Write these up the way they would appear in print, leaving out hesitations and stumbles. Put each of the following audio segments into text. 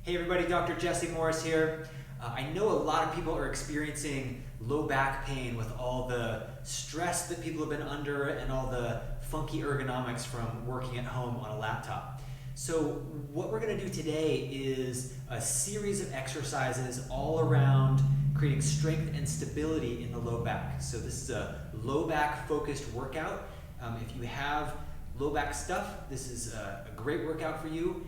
Hey everybody, Dr. Jesse Morris here. I know a lot of people are experiencing low back pain with all the stress that people have been under and all the funky ergonomics from working at home on a laptop. So what we're going to do today is a series of exercises all around creating strength and stability in the low back. So this is a low back focused workout. If you have low back stuff, this is a great workout for you.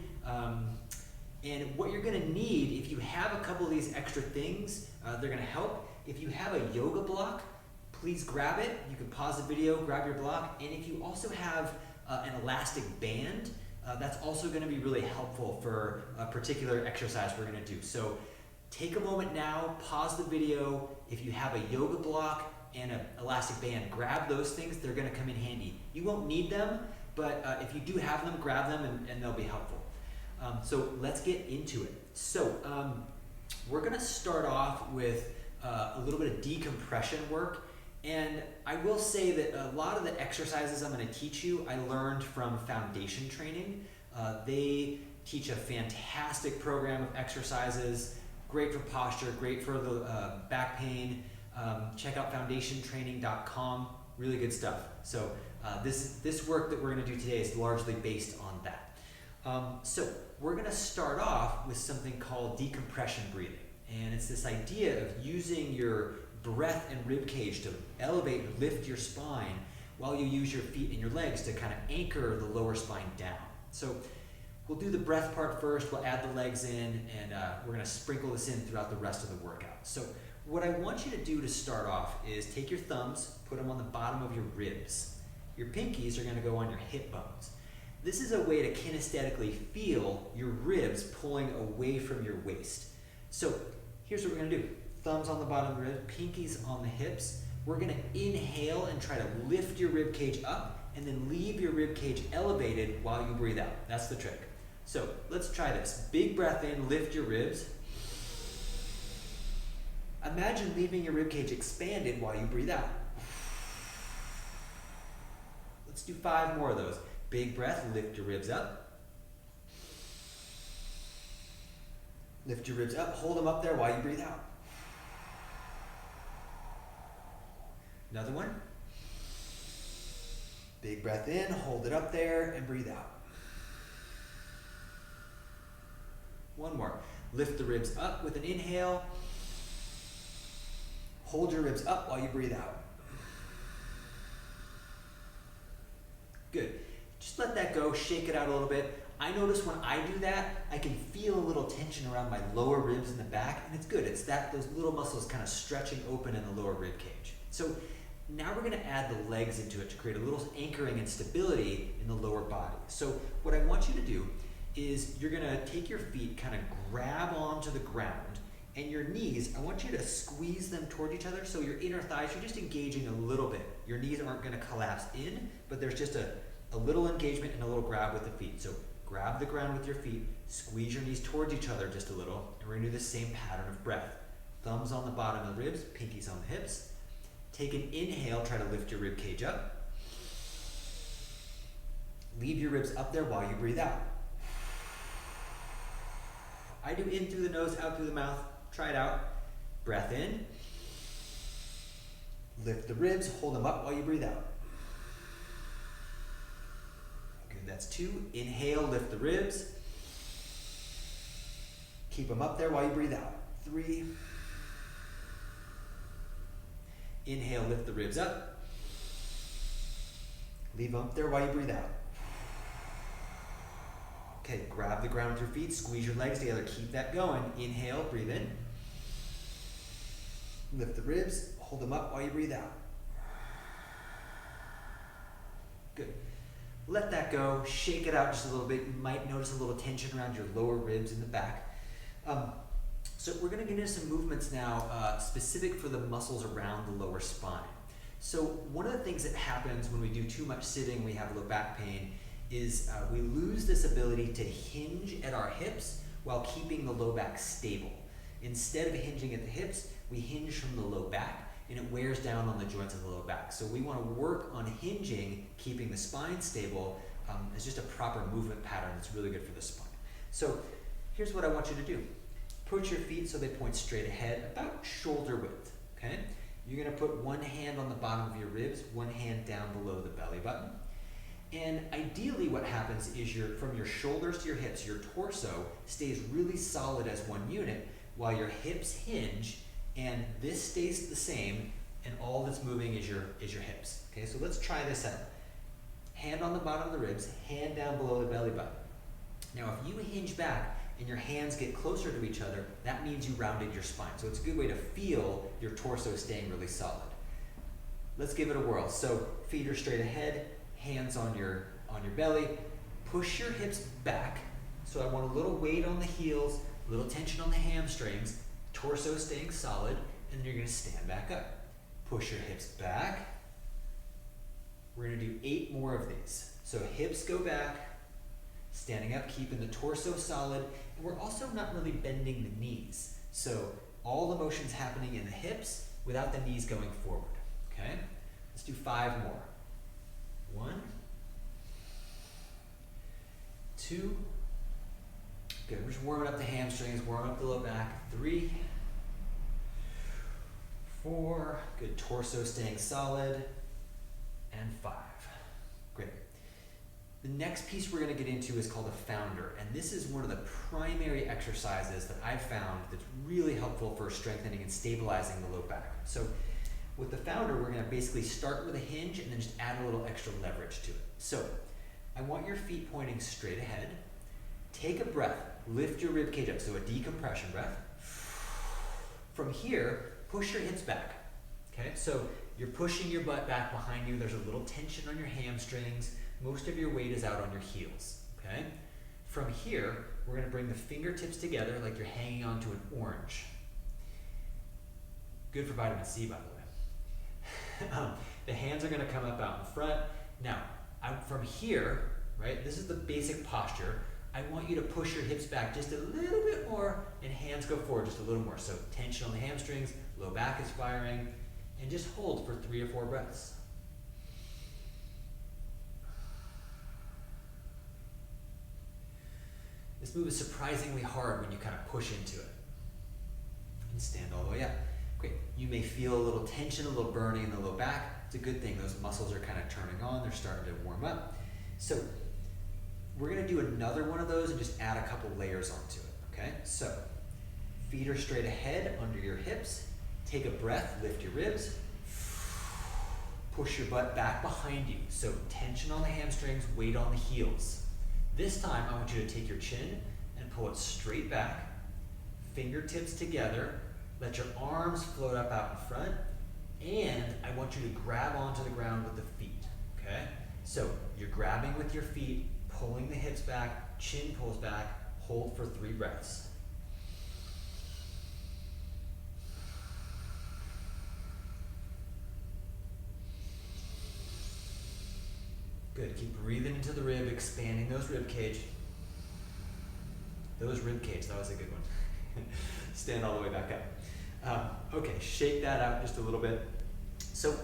And what you're going to need, if you have a couple of these extra things, they're going to help. If you have a yoga block, please grab it. You can pause the video, grab your block. And if you also have an elastic band, that's also going to be really helpful for a particular exercise we're going to do. So take a moment now, pause the video. If you have a yoga block and an elastic band, grab those things. They're going to come in handy. You won't need them, but if you do have them, grab them and they'll be helpful. So let's get into it. So we're going to start off with a little bit of decompression work. And I will say that a lot of the exercises I'm going to teach you, I learned from foundation training. They teach a fantastic program of exercises, great for posture, great for the back pain. Check out foundationtraining.com, really good stuff. So this work that we're going to do today is largely based on that. So we're going to start off with something called decompression breathing. And it's this idea of using your breath and rib cage to elevate and lift your spine while you use your feet and your legs to kind of anchor the lower spine down. So we'll do the breath part first, we'll add the legs in, and we're going to sprinkle this in throughout the rest of the workout. So what I want you to do to start off is take your thumbs, put them on the bottom of your ribs. Your pinkies are going to go on your hip bones. This is a way to kinesthetically feel your ribs pulling away from your waist. So here's what we're going to do. Thumbs on the bottom of the ribs, pinkies on the hips. We're going to inhale and try to lift your rib cage up and then leave your rib cage elevated while you breathe out. That's the trick. So let's try this. Big breath in, lift your ribs. Imagine leaving your rib cage expanded while you breathe out. Let's do 5 more of those. Big breath, lift your ribs up. Lift your ribs up, hold them up there while you breathe out. Another one. Big breath in, hold it up there, and breathe out. One more. Lift the ribs up with an inhale. Hold your ribs up while you breathe out. Good. Just let that go, shake it out a little bit. I notice when I do that, I can feel a little tension around my lower ribs in the back, and it's good. It's those little muscles kind of stretching open in the lower rib cage. So now we're going to add the legs into it to create a little anchoring and stability in the lower body. So what I want you to do is you're going to take your feet, kind of grab onto the ground, and your knees, I want you to squeeze them toward each other. So your inner thighs, you're just engaging a little bit. Your knees aren't going to collapse in, but there's just a little engagement and a little grab with the feet. So grab the ground with your feet, squeeze your knees towards each other just a little, and we're going to do the same pattern of breath. Thumbs on the bottom of the ribs, pinkies on the hips. Take an inhale, try to lift your rib cage up. Leave your ribs up there while you breathe out. I do in through the nose, out through the mouth. Try it out. Breath in. Lift the ribs, hold them up while you breathe out. That's 2. Inhale, lift the ribs. Keep them up there while you breathe out. 3. Inhale, lift the ribs up. Leave them up there while you breathe out. Okay, grab the ground with your feet, squeeze your legs together, keep that going. Inhale, breathe in. Lift the ribs, hold them up while you breathe out. Good. Let that go, shake it out just a little bit. You might notice a little tension around your lower ribs in the back. So we're going to get into some movements now specific for the muscles around the lower spine. So one of the things that happens when we do too much sitting, we have low back pain, is we lose this ability to hinge at our hips while keeping the low back stable. Instead of hinging at the hips, we hinge from the low back, and it wears down on the joints of the low back. So we want to work on hinging, keeping the spine stable. It's just a proper movement pattern that's really good for the spine. So Here's what I want you to do. Put your feet so they point straight ahead, about shoulder width, okay? You're gonna put one hand on the bottom of your ribs, one hand down below the belly button. And ideally what happens is from your shoulders to your hips, your torso stays really solid as one unit while your hips hinge, and this stays the same, and all that's moving is your hips. Okay, so let's try this out. Hand on the bottom of the ribs, hand down below the belly button. Now if you hinge back and your hands get closer to each other, that means you rounded your spine. So it's a good way to feel your torso staying really solid. Let's give it a whirl. So feet are straight ahead, hands on your belly. Push your hips back. So I want a little weight on the heels, a little tension on the hamstrings, torso staying solid, and then you're gonna stand back up. Push your hips back. We're gonna do 8 more of these. So hips go back, standing up, keeping the torso solid, and we're also not really bending the knees. So all the motion's happening in the hips without the knees going forward, okay? Let's do 5 more. 1, 2, good, we're just warming up the hamstrings, warming up the low back. 3, 4, good, torso staying solid, and 5, great. The next piece we're gonna get into is called a founder, and this is one of the primary exercises that I've found that's really helpful for strengthening and stabilizing the low back. So with the founder, we're gonna basically start with a hinge and then just add a little extra leverage to it. So I want your feet pointing straight ahead. Take a breath, lift your rib cage up, so a decompression breath. From here, push your hips back, okay? So you're pushing your butt back behind you. There's a little tension on your hamstrings. Most of your weight is out on your heels, okay? From here, we're gonna bring the fingertips together like you're hanging onto an orange. Good for vitamin C, by the way. The hands are gonna come up out in front. Now, from here, right, this is the basic posture. I want you to push your hips back just a little bit more and hands go forward just a little more. So tension on the hamstrings, low back is firing, and just hold for 3 or 4 breaths. This move is surprisingly hard when you kind of push into it. And stand all the way up. Great. You may feel a little tension, a little burning in the low back. It's a good thing. Those muscles are kind of turning on. They're starting to warm up. So we're going to do another one of those and just add a couple layers onto it. Okay? So feet are straight ahead under your hips. Take a breath. Lift your ribs. Push your butt back behind you. So tension on the hamstrings, weight on the heels. This time, I want you to take your chin and pull it straight back. Fingertips together. Let your arms float up out in front. And I want you to grab onto the ground with the feet, okay? So you're grabbing with your feet, pulling the hips back, chin pulls back, hold for 3 breaths. Good, keep breathing into the rib, expanding those rib cage. That was a good one. Stand all the way back up. Okay, shake that out just a little bit. So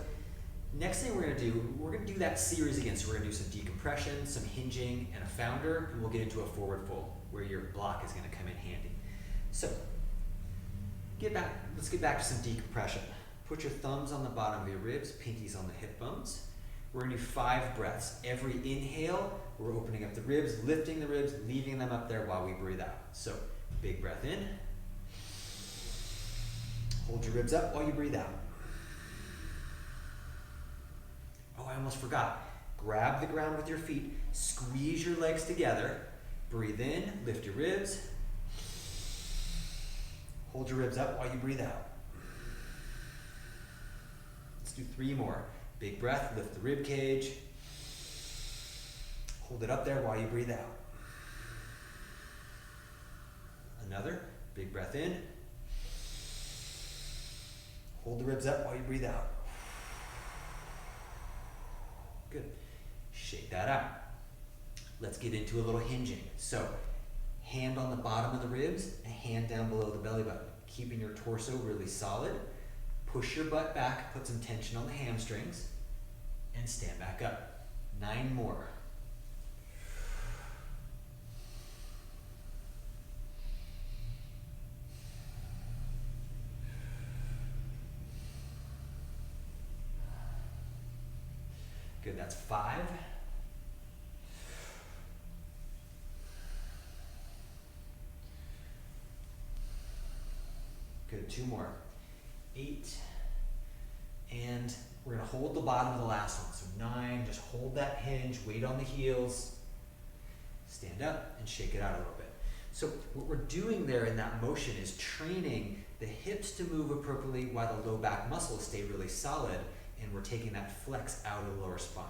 next thing we're gonna do that series again. So we're gonna do some decompression, some hinging, and a founder, and we'll get into a forward fold where your block is gonna come in handy. So let's get back to some decompression. Put your thumbs on the bottom of your ribs, pinkies on the hip bones. We're gonna do 5 breaths. Every inhale, we're opening up the ribs, lifting the ribs, leaving them up there while we breathe out. So big breath in. Hold your ribs up while you breathe out. Oh, I almost forgot. Grab the ground with your feet, squeeze your legs together, breathe in, lift your ribs. Hold your ribs up while you breathe out. Let's do 3 more. Big breath, lift the rib cage. Hold it up there while you breathe out. Another, big breath in. Hold the ribs up while you breathe out. Good. Shake that out. Let's get into a little hinging. So, hand on the bottom of the ribs, a hand down below the belly button, keeping your torso really solid. Push your butt back, put some tension on the hamstrings, and stand back up. 9 more. Good, that's 5. Good, 2 more. 8. And we're gonna hold the bottom of the last one. So 9, just hold that hinge, weight on the heels, stand up and shake it out a little bit. So what we're doing there in that motion is training the hips to move appropriately while the low back muscles stay really solid, and we're taking that flex out of the lower spine.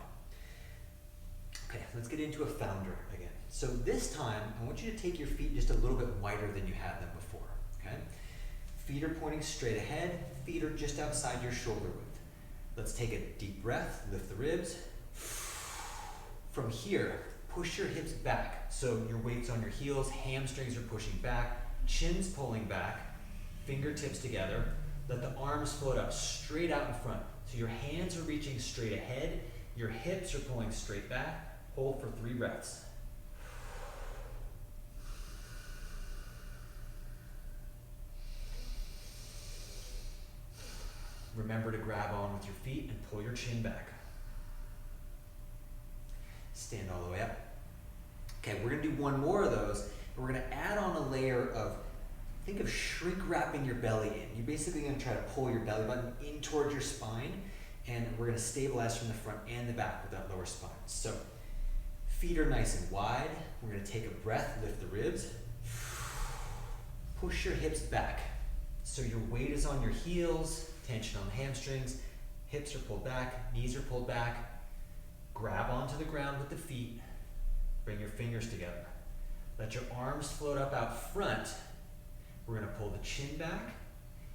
Okay, let's get into a founder again. So this time, I want you to take your feet just a little bit wider than you had them before, okay? Feet are pointing straight ahead, feet are just outside your shoulder width. Let's take a deep breath, lift the ribs. From here, push your hips back. So your weight's on your heels, hamstrings are pushing back, chin's pulling back, fingertips together. Let the arms float up straight out in front. So your hands are reaching straight ahead, your hips are pulling straight back. Hold for 3 breaths. Remember to grab on with your feet and pull your chin back. Stand all the way up. Okay, we're gonna do 1 more of those, and we're gonna add on a layer of, think of shrink wrapping your belly in. You're basically gonna try to pull your belly button in towards your spine, and we're gonna stabilize from the front and the back with that lower spine. So, feet are nice and wide. We're gonna take a breath, lift the ribs. Push your hips back. So your weight is on your heels, tension on the hamstrings, hips are pulled back, knees are pulled back. Grab onto the ground with the feet, bring your fingers together. Let your arms float up out front. We're gonna pull the chin back,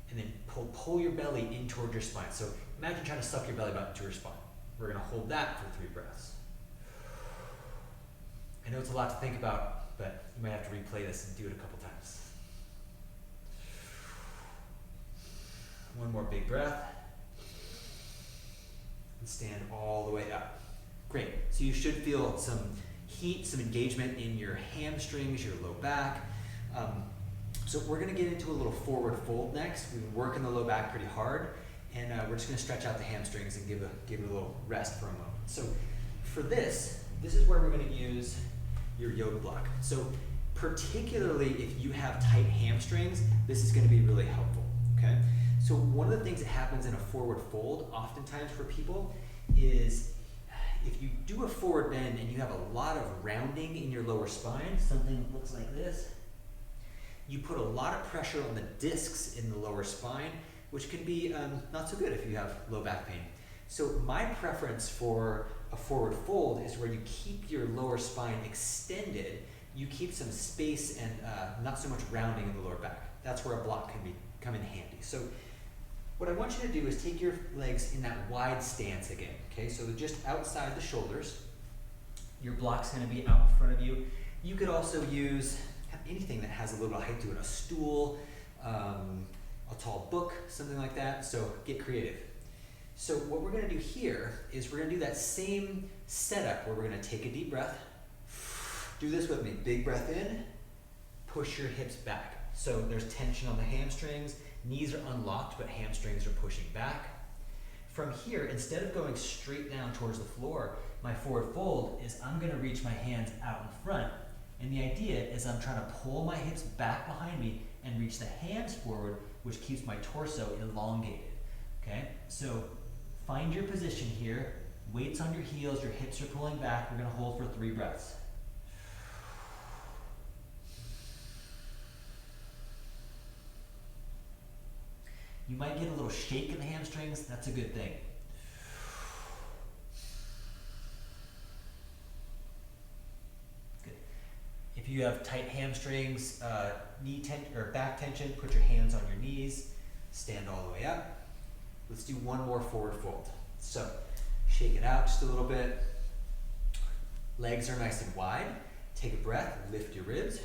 and then pull your belly in toward your spine. So imagine trying to suck your belly button to your spine. We're gonna hold that for 3 breaths. I know it's a lot to think about, but you might have to replay this and do it a couple times. 1 more big breath. And stand all the way up. Great, so you should feel some heat, some engagement in your hamstrings, your low back. So we're gonna get into a little forward fold next. We've been working the low back pretty hard, and we're just gonna stretch out the hamstrings and give it a little rest for a moment. So for this is where we're gonna use your yoga block. So particularly if you have tight hamstrings, this is gonna be really helpful, okay? So one of the things that happens in a forward fold, oftentimes for people, is if you do a forward bend and you have a lot of rounding in your lower spine, something that looks like this, you put a lot of pressure on the discs in the lower spine, which can be not so good if you have low back pain. So my preference for a forward fold is where you keep your lower spine extended, you keep some space and not so much rounding in the lower back. That's where a block can come in handy. So what I want you to do is take your legs in that wide stance again, okay? So they're just outside the shoulders. Your block's gonna be out in front of you. You could also use anything that has a little bit of height to it, a stool, a tall book, something like that. So get creative. So what we're gonna do here is we're gonna do that same setup where we're gonna take a deep breath. Do this with me, big breath in, push your hips back. So there's tension on the hamstrings, knees are unlocked, but hamstrings are pushing back. From here, instead of going straight down towards the floor, my forward fold is I'm gonna reach my hands out in front. And the idea is I'm trying to pull my hips back behind me and reach the hands forward, which keeps my torso elongated, okay? So find your position here, weights on your heels, your hips are pulling back. We're gonna hold for 3 breaths. You might get a little shake in the hamstrings, that's a good thing. Good. If you have tight hamstrings, back tension, put your hands on your knees, stand all the way up. Let's do 1 more forward fold. So shake it out just a little bit. Legs are nice and wide. Take a breath, lift your ribs.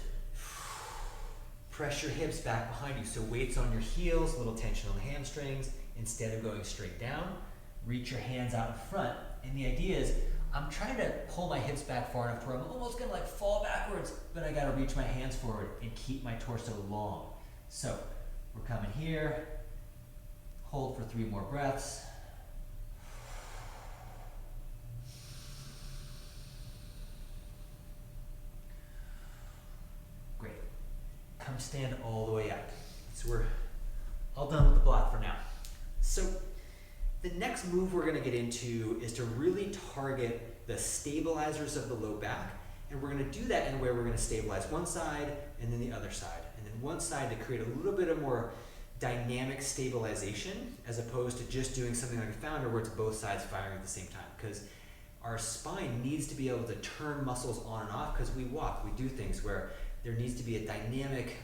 Press your hips back behind you, so weights on your heels, a little tension on the hamstrings. Instead of going straight down, reach your hands out in front. And the idea is, I'm trying to pull my hips back far enough where I'm almost gonna like fall backwards, but I gotta reach my hands forward and keep my torso long. So we're coming here, hold for 3 more breaths. and stand all the way up. So we're all done with the block for now. So the next move we're gonna get into is to really target the stabilizers of the low back. And we're gonna do that in a way we're gonna stabilize one side and then the other side. And then one side to create a little bit of more dynamic stabilization as opposed to just doing something like a founder where it's both sides firing at the same time. Because our spine needs to be able to turn muscles on and off because we walk, we do things where there needs to be a dynamic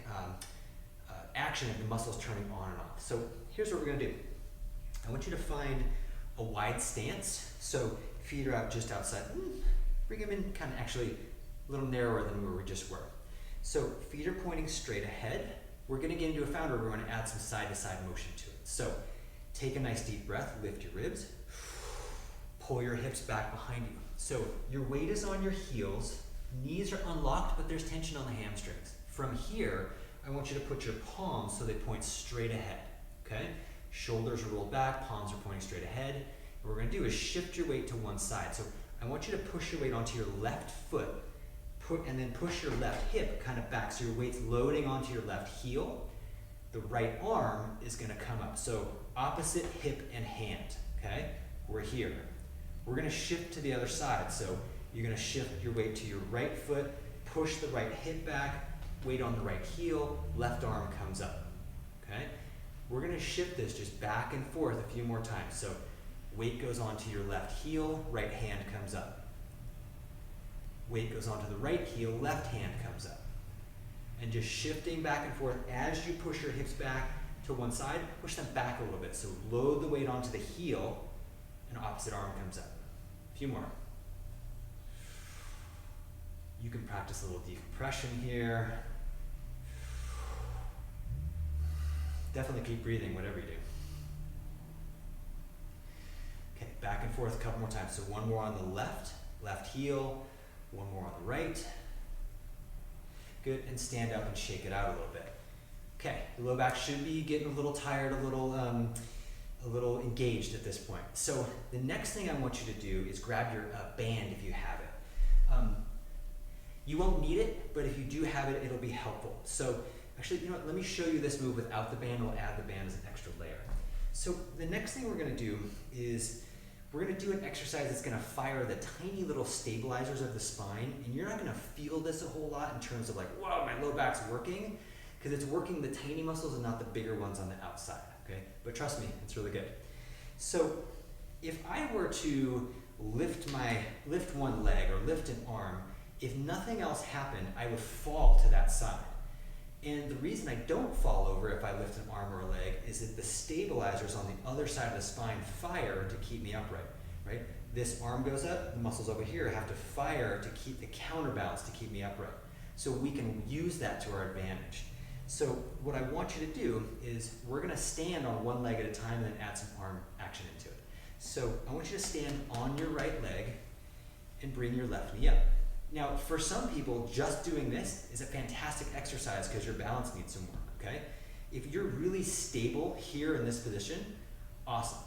action of the muscles turning on and off. So here's what we're gonna do. I want you to find a wide stance. So feet are out just outside. Bring them in kind of actually a little narrower than where we just were. So feet are pointing straight ahead. We're gonna get into a founder where we're gonna add some side to side motion to it. So take a nice deep breath, lift your ribs, pull your hips back behind you. So your weight is on your heels, knees are unlocked, but there's tension on the hamstrings. From here, I want you to put your palms so they point straight ahead, okay? Shoulders are rolled back, palms are pointing straight ahead. What we're gonna do is shift your weight to one side. So I want you to push your weight onto your left foot, and then push your left hip kind of back so your weight's loading onto your left heel. The right arm is gonna come up. So opposite hip and hand, okay? We're here. We're gonna shift to the other side. So you're gonna shift your weight to your right foot, push the right hip back, weight on the right heel, left arm comes up, okay? We're gonna shift this just back and forth a few more times. So weight goes onto your left heel, right hand comes up. Weight goes onto the right heel, left hand comes up. And just shifting back and forth as you push your hips back to one side, push them back a little bit. So load the weight onto the heel and opposite arm comes up. A few more. You can practice a little decompression here. Definitely keep breathing, whatever you do. Okay, back and forth a couple more times. So one more on the left heel, one more on the right. Good, and stand up and shake it out a little bit. Okay, the low back should be getting a little tired, a little engaged at this point. So the next thing I want you to do is grab your band if you have it. You won't need it, but if you do have it, it'll be helpful. So actually, you know what, let me show you this move without the band. We'll add the band as an extra layer. So the next thing we're gonna do is we're gonna do an exercise that's gonna fire the tiny little stabilizers of the spine, and you're not gonna feel this a whole lot in terms of like, whoa, my low back's working, because it's working the tiny muscles and not the bigger ones on the outside, okay? But trust me, it's really good. So if I were to lift one leg or lift an arm, if nothing else happened, I would fall to that side. And the reason I don't fall over if I lift an arm or a leg is that the stabilizers on the other side of the spine fire to keep me upright, right? This arm goes up, the muscles over here have to fire to keep the counterbalance to keep me upright. So we can use that to our advantage. So what I want you to do is we're gonna stand on one leg at a time and then add some arm action into it. So I want you to stand on your right leg and bring your left knee up. Now, for some people, just doing this is a fantastic exercise because your balance needs some work, okay? If you're really stable here in this position, awesome.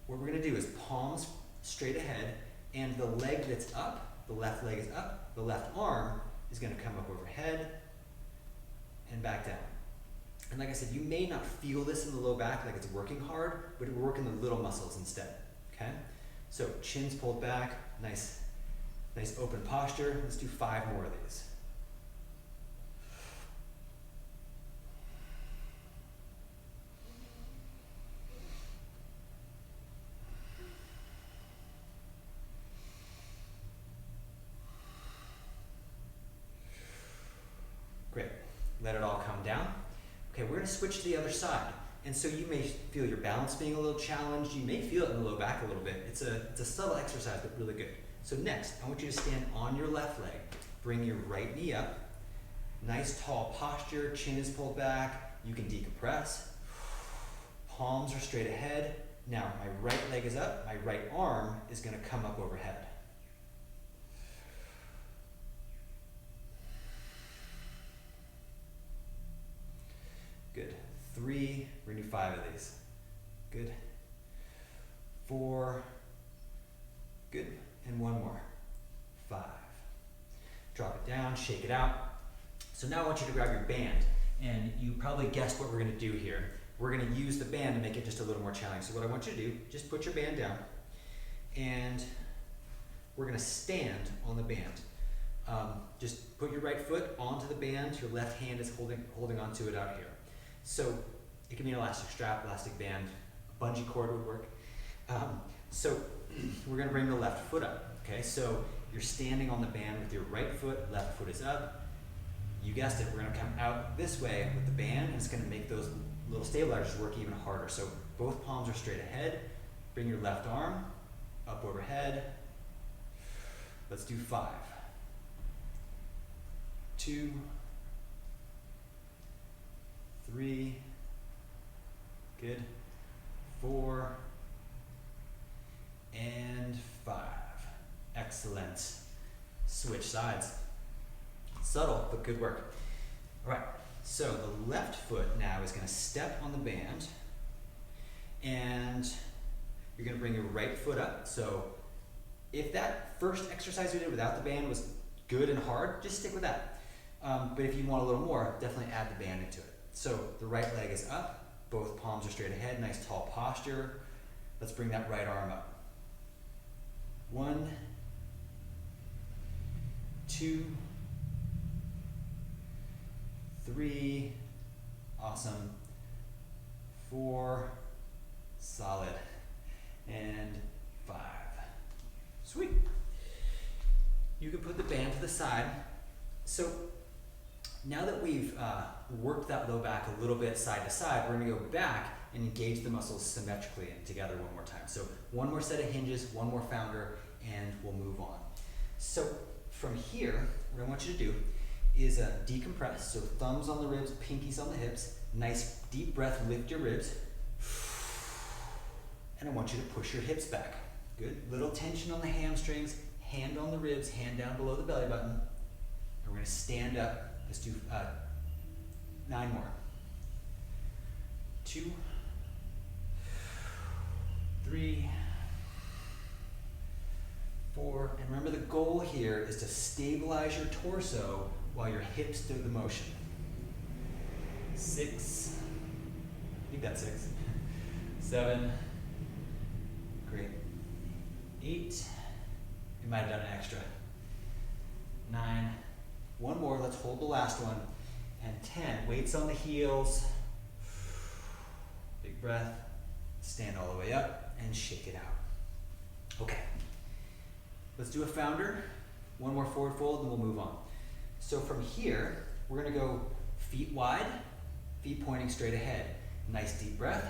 What we're gonna do is palms straight ahead, and the leg that's up, the left leg is up, the left arm is gonna come up overhead and back down. And like I said, you may not feel this in the low back like it's working hard, but we're working the little muscles instead, okay? So chin's pulled back, nice open posture. Let's do 5 more of these. Great. Let it all come down. Okay, we're gonna switch to the other side. And so you may feel your balance being a little challenged. You may feel it in the low back a little bit. It's a subtle exercise, but really good. So next, I want you to stand on your left leg. Bring your right knee up. Nice tall posture, chin is pulled back. You can decompress. Palms are straight ahead. Now, my right leg is up. My right arm is gonna come up overhead. Good. 3, we're gonna do 5 of these. Good. 4, good. And 1 more. 5. Drop it down, shake it out. So now I want you to grab your band. And you probably guessed what we're gonna do here. We're gonna use the band to make it just a little more challenging. So what I want you to do, just put your band down, and we're gonna stand on the band. Just put your right foot onto the band, your left hand is holding onto it out here. So it can be an elastic strap, elastic band, a bungee cord would work. So we're gonna bring the left foot up, okay? So you're standing on the band with your right foot, left foot is up. You guessed it, we're gonna come out this way with the band, and it's gonna make those little stabilizers work even harder. So both palms are straight ahead. Bring your left arm up overhead. Let's do 5, 2, 3, good, 4, and 5. Excellent. Switch sides. Subtle, but good work. All right, so the left foot now is gonna step on the band, and you're gonna bring your right foot up. So if that first exercise we did without the band was good and hard, just stick with that. But if you want a little more, definitely add the band into it. So the right leg is up, both palms are straight ahead, nice tall posture. Let's bring that right arm up. 1, 2, 3, awesome, 4, solid, and 5. Sweet. You can put the band to the side. So now that we've worked that low back a little bit side to side, we're gonna go back and engage the muscles symmetrically and together one more time. So one more set of hinges, one more founder, and we'll move on. So from here, what I want you to do is decompress. So thumbs on the ribs, pinkies on the hips. Nice deep breath, lift your ribs. And I want you to push your hips back. Good, little tension on the hamstrings, hand on the ribs, hand down below the belly button. And we're gonna stand up. Let's do 9 more. 2, 3, 4, and remember the goal here is to stabilize your torso while your hips do the motion. 6, I think that's 6, 7, great, 8, we might have done an extra, 9, one more, let's hold the last one, and 10, weights on the heels, big breath, stand all the way up, and shake it out. Okay. Let's do a founder, one more forward fold, and we'll move on. So from here, we're gonna go feet wide, feet pointing straight ahead. Nice deep breath.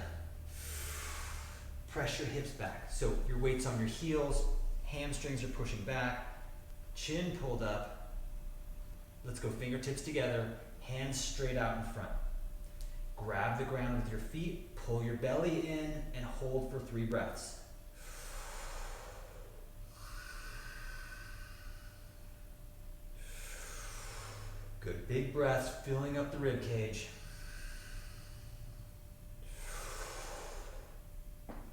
Press your hips back. So your weight's on your heels, hamstrings are pushing back, chin pulled up. Let's go fingertips together, hands straight out in front. Grab the ground with your feet, pull your belly in, and hold for 3 breaths. Good, big breaths, filling up the rib cage.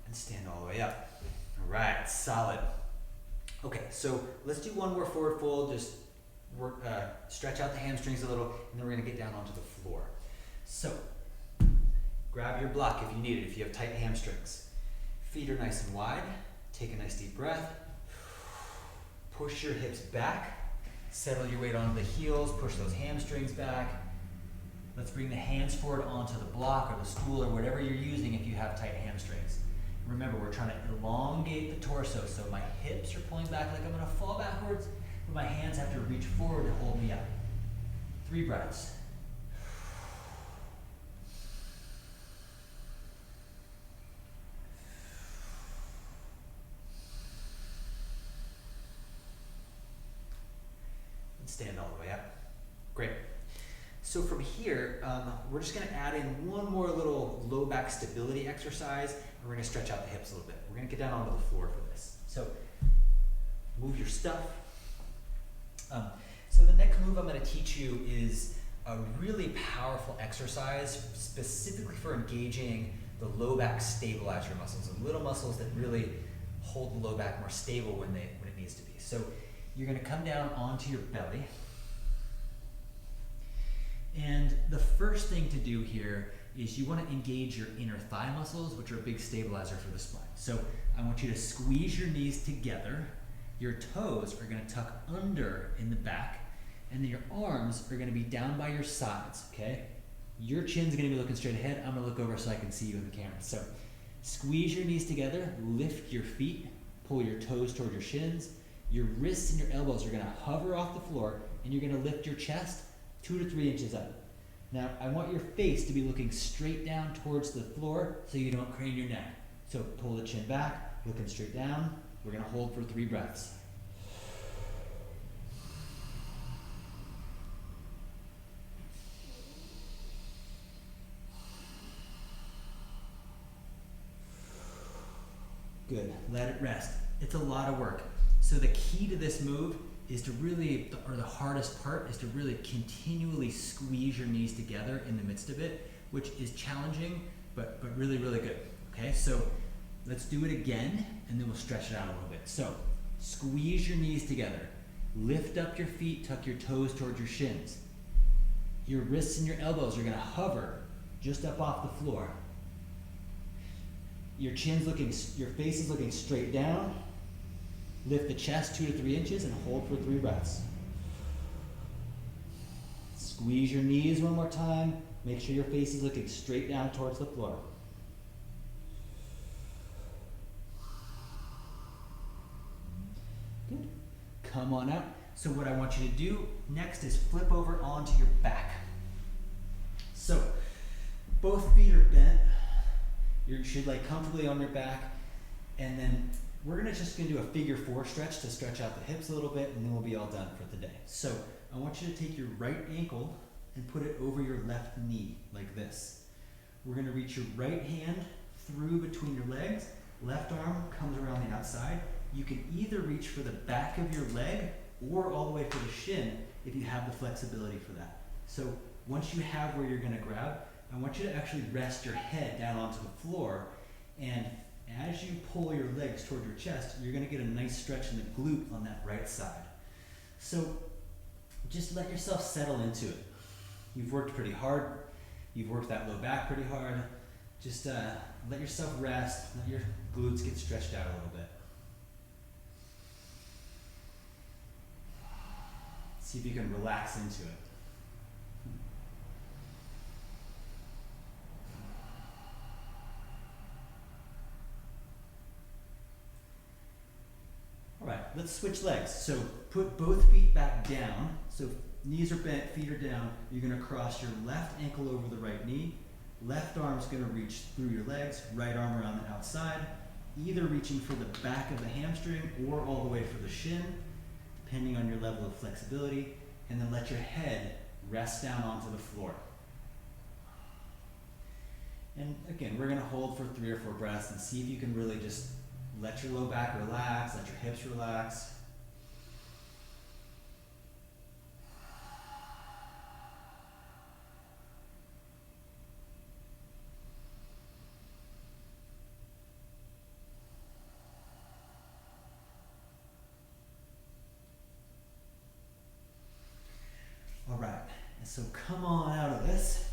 And stand all the way up. All right, solid. Okay, so let's do one more forward fold, just work, stretch out the hamstrings a little, and then we're gonna get down onto the floor. So, grab your block if you need it, if you have tight hamstrings. Feet are nice and wide, take a nice deep breath. Push your hips back. Settle your weight onto the heels, push those hamstrings back. Let's bring the hands forward onto the block or the stool or whatever you're using if you have tight hamstrings. Remember, we're trying to elongate the torso, so my hips are pulling back like I'm gonna fall backwards, but my hands have to reach forward to hold me up. 3 breaths. Stand all the way up. Great. So from here, we're just gonna add in one more little low back stability exercise, and we're gonna stretch out the hips a little bit. We're gonna get down onto the floor for this. So move your stuff. So the next move I'm gonna teach you is a really powerful exercise specifically for engaging the low back stabilizer muscles, the little muscles that really hold the low back more stable when it needs to be. So you're gonna come down onto your belly, And the first thing to do here is you want to engage your inner thigh muscles, which are a big stabilizer for the spine. So I want you to squeeze your knees together. Your toes are going to tuck under in the back, and then your arms are going to be down by your sides, okay? Your chin's going to be looking straight ahead. I'm going to look over so I can see you in the camera. So squeeze your knees together, lift your feet, pull your toes toward your shins. Your wrists and your elbows are going to hover off the floor, and you're going to lift your chest 2 to 3 inches up. Now, I want your face to be looking straight down towards the floor so you don't crane your neck. So pull the chin back, looking straight down. We're going to hold for 3 breaths. Good. Let it rest. It's a lot of work. So the key to this move is to really, or the hardest part is to really continually squeeze your knees together in the midst of it, which is challenging, but really, really good. Okay, so let's do it again, and then we'll stretch it out a little bit. So squeeze your knees together. Lift up your feet, tuck your toes towards your shins. Your wrists and your elbows are gonna hover just up off the floor. Your face is looking straight down. Lift the chest 2 to 3 inches and hold for 3 breaths. Squeeze your knees one more time. Make sure your face is looking straight down towards the floor. Good. Come on out. So what I want you to do next is flip over onto your back. So both feet are bent. You should lay comfortably on your back, and then we're just gonna do a figure 4 stretch to stretch out the hips a little bit, and then we'll be all done for the day. So I want you to take your right ankle and put it over your left knee like this. We're gonna reach your right hand through between your legs. Left arm comes around the outside. You can either reach for the back of your leg or all the way for the shin if you have the flexibility for that. So once you have where you're gonna grab, I want you to actually rest your head down onto the floor, and as you pull your legs toward your chest, you're gonna get a nice stretch in the glute on that right side. So just let yourself settle into it. You've worked pretty hard. You've worked that low back pretty hard. Just let yourself rest. Let your glutes get stretched out a little bit. See if you can relax into it. All right, let's switch legs. So put both feet back down. So knees are bent, feet are down. You're gonna cross your left ankle over the right knee. Left arm's gonna reach through your legs, right arm around the outside, either reaching for the back of the hamstring or all the way for the shin, depending on your level of flexibility. And then let your head rest down onto the floor. And again, we're gonna hold for 3 or 4 breaths and see if you can really just let your low back relax, let your hips relax. All right, and so come on out of this.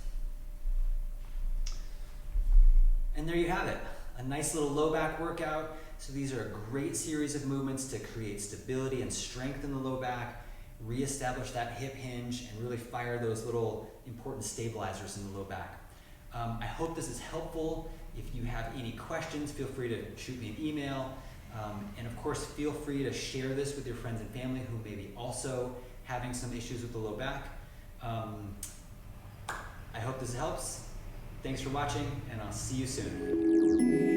And there you have it, a nice little low back workout. So these are a great series of movements to create stability and strength in the low back, reestablish that hip hinge, and really fire those little important stabilizers in the low back. I hope this is helpful. If you have any questions, feel free to shoot me an email. And of course, feel free to share this with your friends and family who may be also having some issues with the low back. I hope this helps. Thanks for watching, and I'll see you soon.